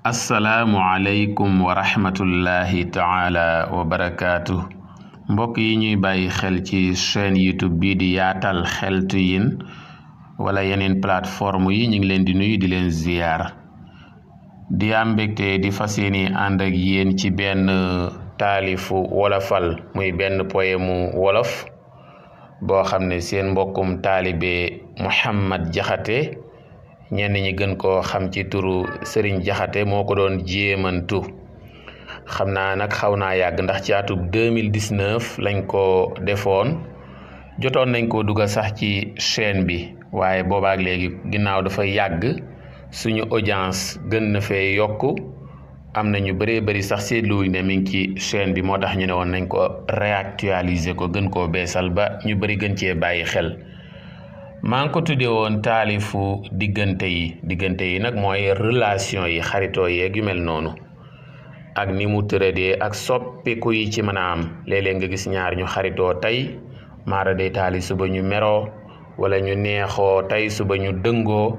asalaamualeykum wa rahmatullahi taala wa barakaatu mbokk yi ñuy bàyyi xel ci chaîne YouTube bii di yaatal xeltu yin wala yeneen plateforme yi ñu ngi leen di nuyu di leen ziyaar di am mbégte di fas yéene ànd ak yéen ci benn taalifu wolofal muy benn poème wolof boo xam ne seen mbokkum taalibe Mouhammad Jaxate ñenn ñi gën koo xam ci turu Serigne Jaxate moo ko doon jéemantu xam naa nag xaw naa yàgg ndax ci atub 2019 lañ ko defoon jotoon nañ ko dugal sax ci chaîne bi waaye boobaak léegi ginnaaw dafa yàgg suñu audience gën na fee yokku am na ñu bëree bëri sax seetluwuñ ne mi ngi ci chaîne bi moo tax ñu ne woon nañ ko réactualiser ko gën koo beesal ba ñu bëri gën cee bàyyi xel. maa ngi ko tuddee woon taalifu diggante yi nag mooy relation yi xaritoo yeeg yu mel noonu ak ni mu tëradee ak soppiku yi ci mën a am léeg-léeg nga gis ñaar ñu xaritoo tey maara day taali suba ñu meroo wala ñu neexoo tey suba ñu dëngoo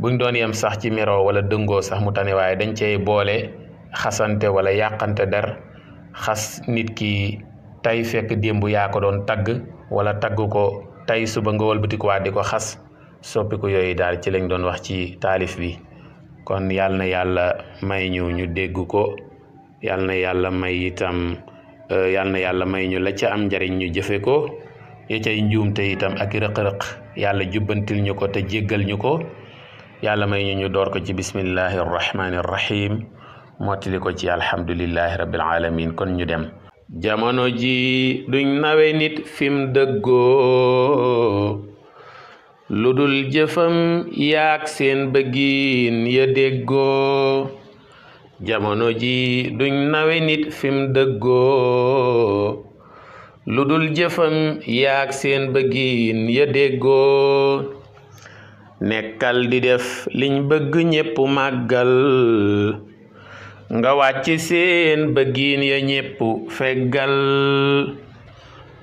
buñ doon yem sax ci meroo wala dëngoo sax mu tane waaye dañ cey boole xasante wala yàqante der xas nit ki tey fekk démb yaa ko doon tagg wala tagg ko tey suba nga wëlbatikuwaat di ko xas soppiku yooyu daal ci lañ doon wax ci taalif bi kon yal na yàlla may ñu dégg ko yal na yàlla may itam yal na yàlla may ñu la ca am njariñ ñu jëfe ko ya cay njuumte itam ak rëq-rëq yàlla jubbantil ñu ko te jéggal ñu ko yàlla may ñu door ko ci bismillahi arrahmani arrahim mottali ko ci alhamdulillahi rabbil alamin kon ñu dem. jamono ji duñ nawe nit fim dëggoo lu dul jëfam yaak seen bëggiin ya déggoo jamono ji duñ nawe nit fim dëggoo lu dul jëfam yaak seen bëggiin ya déggoo nekkal di def liñ bëgg ñépp màggal nga wàcc seen bëggiin ya ñépp feggal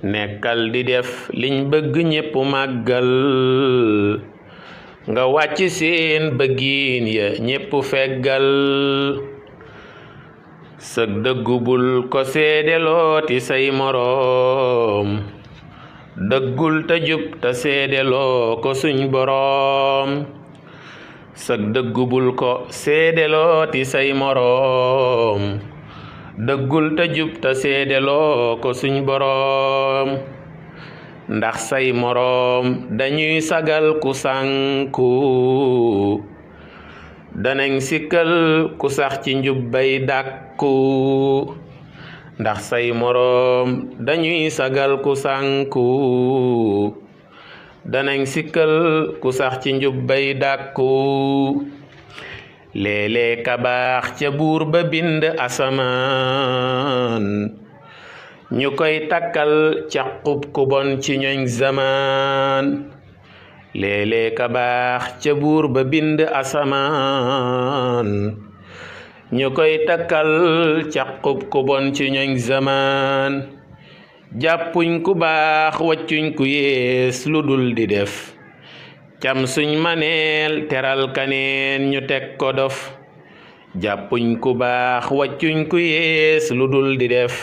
nekkal di def liñ bëgg ñépp màggal nga wàcc seen bëggiin ya ñépp feggal sëg dëggu bul ko seedelooti say moroom dëggul te jub te seedeloo ko suñ boroom sag dëggu bul ko seedelooti say moroom dëggul te jub te seedeloo ko suñ boroom ndax say moroom dañuy sagal ku sànku danañ sikkal ku sax ci njub bay dàkku ndax say moroom dañuy sagal ku sànku danañ sikkal ku sax ci njub bay dàkku léeg-léeg ka baax ca buur ba bind asamaan ñu koy takkal caqub ku bon ci ñoñ zamaan léeg-léeg ka baax ca buur ba bind asamaan ñu koy takkal caqub ku bon ci ñoñ zamaan jàppuñ ku baax wàccuñ ku yées lu dul di def cam suñ maneel teral kaneen ñu teg ko dof jàppuñ ku baax wàccuñ ku yées lu dul di def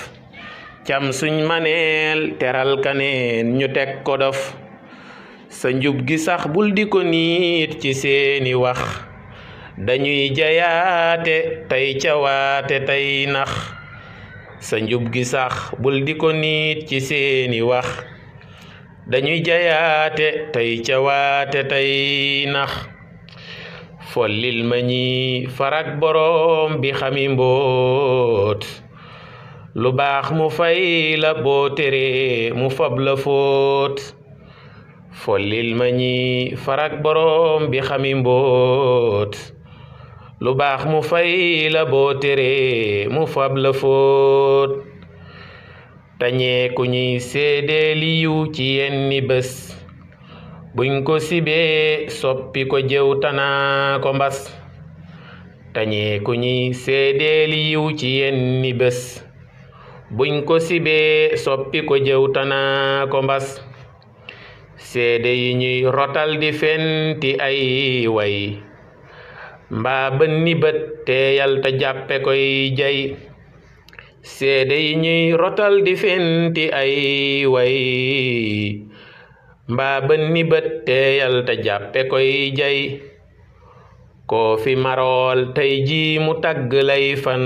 cam suñ maneel teral kaneen ñu teg ko dof sa njub gi sax bul di ko niit ci seeni wax dañuy jayaate tey cawaate tey nax sa njub gi sax bul di ko niit ci seeni wax dañuy jayaate tey cawaate tey nax follil ma ñi farak boroom bi xami mboot lu baax mu fay la boo tere mu fab la fóot follil ma ñi farak boroom bi xami mboot lu baax mu fay la boo tere mu fab la fóot tañee ku ñuy seede liyu ci yenni bés buñ ko sibee soppi ko jëw tanaa ko mbas tañee ku ñuy seede liyu ci yenni bés buñ ko sibee soppi ko jëw tanaa ko mbas seede yi ñuy rotal di fenti ay way mbaa bënni bët teeyal te jàppe koy jay seede yi ñuy rotal di fenti ay way mbaa bënni bët teeyal te jàppe koy jay koo fi marool tey ji mu tagg lay fan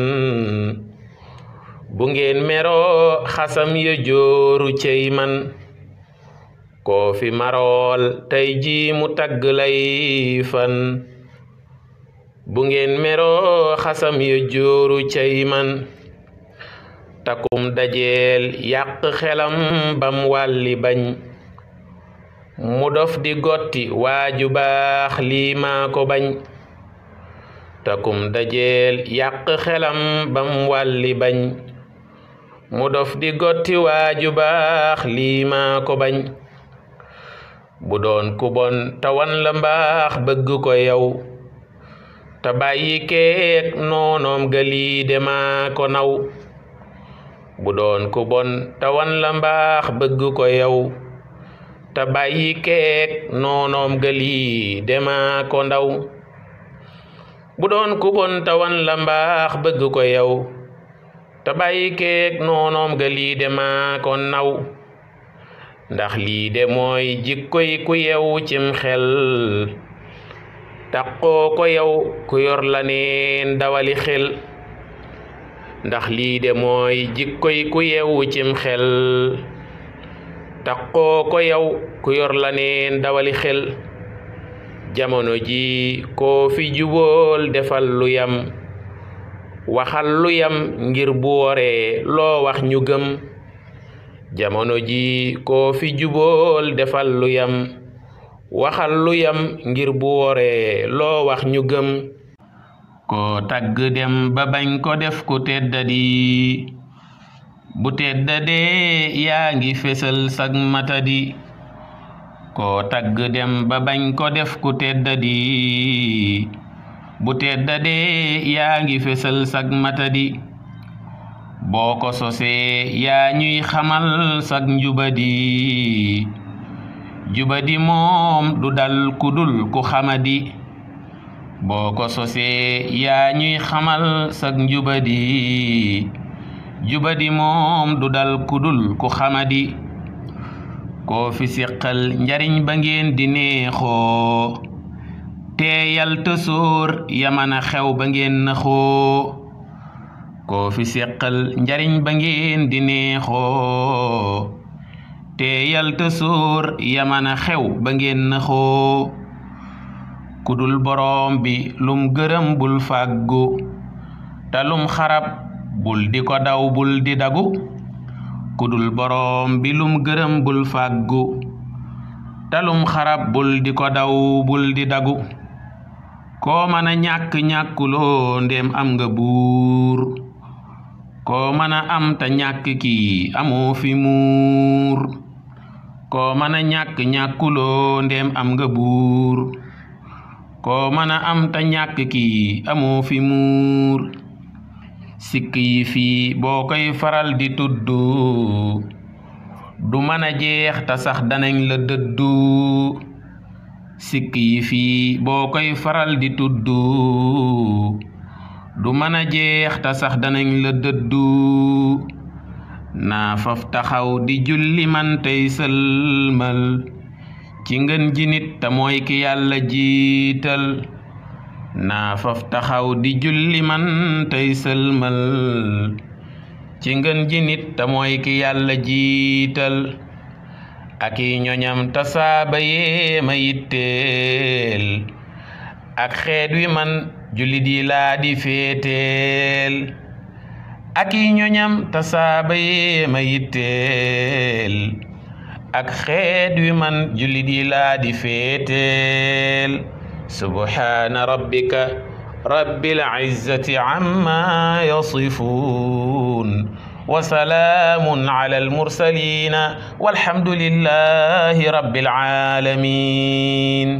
bu ngeen meroo xasam ya jooru cey man koo fi marool tey ji mu tagg lay fan bu ngeen meroo xasam ya jooru cey man takum dajeel yàq xelam bam wàlli bañ mu dof di gotti waaju baax lii maa ko bañ takum dajeel yàq xelam bam wàlli bañ mu dof di gotti waaju baax lii maa ko bañ bu doon ku bon tawan la mbaax bëgg ko yow te bàyyi keek noonoom ga lii de maa ko naw bu doon ku bon tawan la mbaax bëgg ko yow te bàyyi keek noonoom ga lii de maa ko ndaw bu doon ku bon tawan la mbaax bëgg ko yow te bàyyi keek noonoom ga lii de maa ko naw ndax lii de mooy jikkoy ku yew cim xel taqoo ko yow ku yor la neen dawali xel ndax lii de mooy jikkoy ku yew cim xel taqoo ko yow ku yor la neen dawali xel jamono ji koo fi jubool defal lu yam waxal lu yam ngir bu woree loo wax ñu gëm jamono ji koo fi jubool defal lu yam waxal lu yam ngir bu woree loo wax ñu gëm ko tagg dem ba bañ ko def ku teddadi bu teddadee yaa ngi fesal sag matadi ko tagg dem ba bañ ko def ku teddadi bu teddadee yaa ngi fesal sag matadi boo ko sosee yaa ñuy xamal sag njubadi jubadi moom du dal ku dul ku xamadi boo ko sosee yaa ñuy xamal sag njubadi jubadi moom du dal ku dul ku xamadi koo fi siqal njariñ ba ngeen di neexoo teeyal te sóor yamana xew ba ngeen naxoo koo fi siqal njariñ ba ngeen di neexoo teeyal te sóor yamana xew ba ngeen naxoo kudul boroom bi lum gërëm bul fàggu te lum xarab bul di ko daw bul di dagu kudul boroom bi lum gërëm bul fàggu te lum xarab bul di ko daw bul di dagu koo mën a ñàkk ñàkkuloo ndéem am nga buur koo mën a am te ñàkk kii amoo fi muur koo mën a ñàkk ñàkkuloo ndéem am nga buur koo mën a am te ñàkk kii amoo fi muur sikk yi fii boo koy faral di tuddu du mën a jeex te sax danañ la dëddu sikk yi fii boo koy faral di tuddu du mën a jeex te sax danañ la dëddu naa faf taxaw di julli man tey sëlmal ci ngën ji nit te mooy ki yàlla jiital naa faf taxaw di julli man tey sëlmal ci ngën ji nit te mooy ki yàlla jiital ak i ñoñam ta saaba yee ma yitteel ak xeet wi man jullit yi laa di féeteel ak i ñoñam ta saaba yee ma yitteel ak xeet wi man jullit yi laa di féeteel subhaana rabbika rabbil izzati amma yasifuun wa salaamun alal mursaliina walhamdulillahi rabbil aalamiin